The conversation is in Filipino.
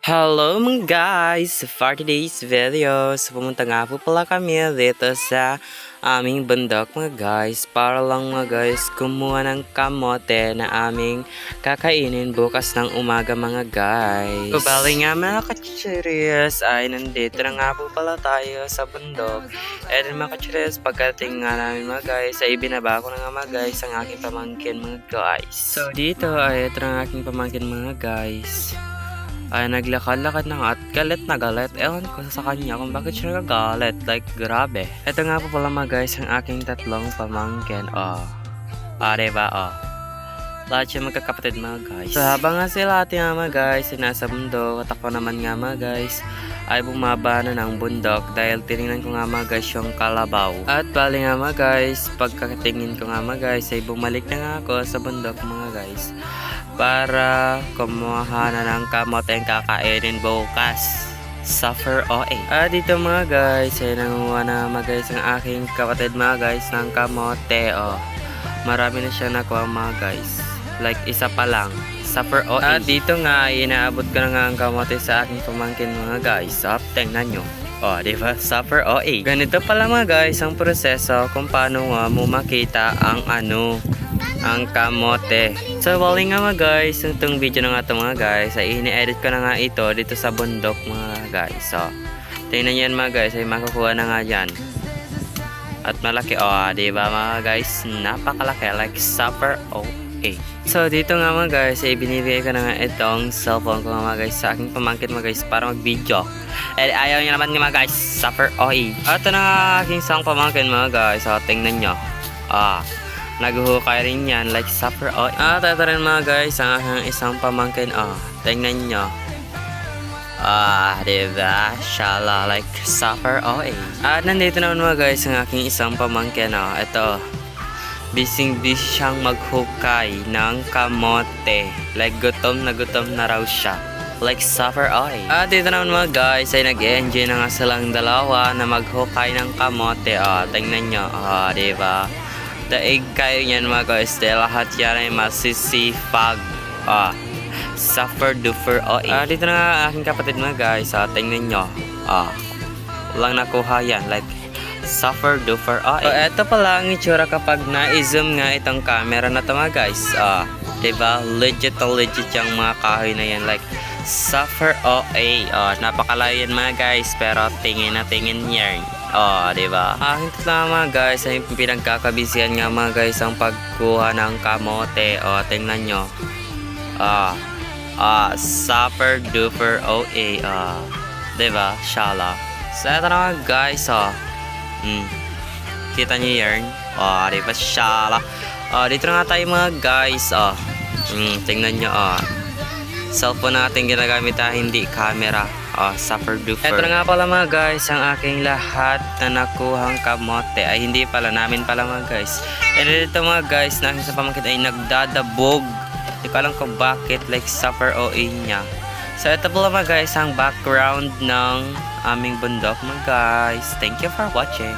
Hello mga guys! For today's video, pumunta nga po pala kami dito sa aming bundok mga guys para lang mga guys kumuha ng kamote na aming kakainin bukas ng umaga mga guys. So bali nga mga kachiris ay nandito na nga po pala tayo sa bundok. And mga kachiris, pagdating nga namin mga guys ay ibinaba ko na nga mga guys ang aking pamangkin mga guys. So dito ay ito ang aking pamangkin mga guys. Ay naglakad-lakad na nga at galit na galit. Ewan ko sa kanya kung bakit siya nagagalit. Like, grabe. Ito nga po pala mga guys ang aking tatlong pamangkin. Diba? Lahat siya magkakapatid mga guys. So habang nga sila ating mga guys nasa bundok at ako naman nga mga guys ay bumaba na ng bundok dahil tinignan ko nga mga guys yung kalabaw. At bali nga mga guys, pagkatingin ko nga mga guys ay bumalik na nga ako sa bundok mga guys para kumuha na ng kamote ang kakainin bukas. Suffer OA. Dito mga guys ay nanguha na mga guys ang aking kapatid mga guys ng kamote. Marami na siya nakuha mga guys. Like isa pa lang. Suffer OA. Dito nga inaabot ko na nga ang kamote sa aking pamangkin mga guys. Tingnan nyo. Diba? Suffer OA. Ganito pala mga guys ang proseso kung paano nga mo makita ang ang kamote. So bali nga mga guys, itong video na nga ito mga guys ay ini-edit ko na nga ito dito sa bundok mga guys. So tingnan yan mga guys ay makukuha na nga dyan. At malaki diba mga guys, napakalaki like Suffer OA. So dito nga mga guys ay binibigay ko na nga itong cellphone ko mga guys sa aking pamangkin mga guys para mag video. And ayaw niya naman mga guys, Suffer OA. Ito na nga aking isang pamangkin mga guys. So tingnan nyo. Naghuhukay rin yan like Suffer OA. Ito rin mga guys ang aking isang pamangkin. Tingnan nyo. Diba? Shala like Suffer OA. At nandito naman mga guys ang aking isang pamangkin. Ito. Bising-busy siyang maghukay ng kamote. Like gutom na raw siya. Like Suffer OA. Dito naman mga guys ay nag-enjoy na nga silang dalawa na maghukay ng kamote. Tingnan nyo. Diba? Daig kayo niyan mga guys dahil lahat yan ay masisipag. Suffer Dufer OA. Dito na nga aking kapatid mga guys. Tingnan nyo. Walang nakuha yan like Suffer Dufer OA. So eto pala ang itsura kapag na-zoom nga itong camera na ito mga guys. Diba? Legit yung mga kahoy na yan like Suffer OA. Napakalayo yan mga guys pero tingin na tingin yan. Diba? Hinto lang mga guys ay pinagkakabisihan nga mga guys ang pagkuha ng kamote. Tingnan nyo. Suffer Duper OA. Diba? Shala. So ito na mga guys. Kita nyo yan? Diba? Shala. Dito na nga tayo mga guys. Tingnan nyo. Cellphone natin ginagamit hindi camera. Suffer Duper. Ito na nga pala mga guys ang aking lahat na nakuhang kamote. Ay hindi pala namin pala mga guys. And dito mga guys na aking sa pamangkin ay nagdadabog. Hindi ko alam kung bakit like Suffer OA niya. So ito pala mga guys ang background ng aming bundok mga guys. Thank you for watching.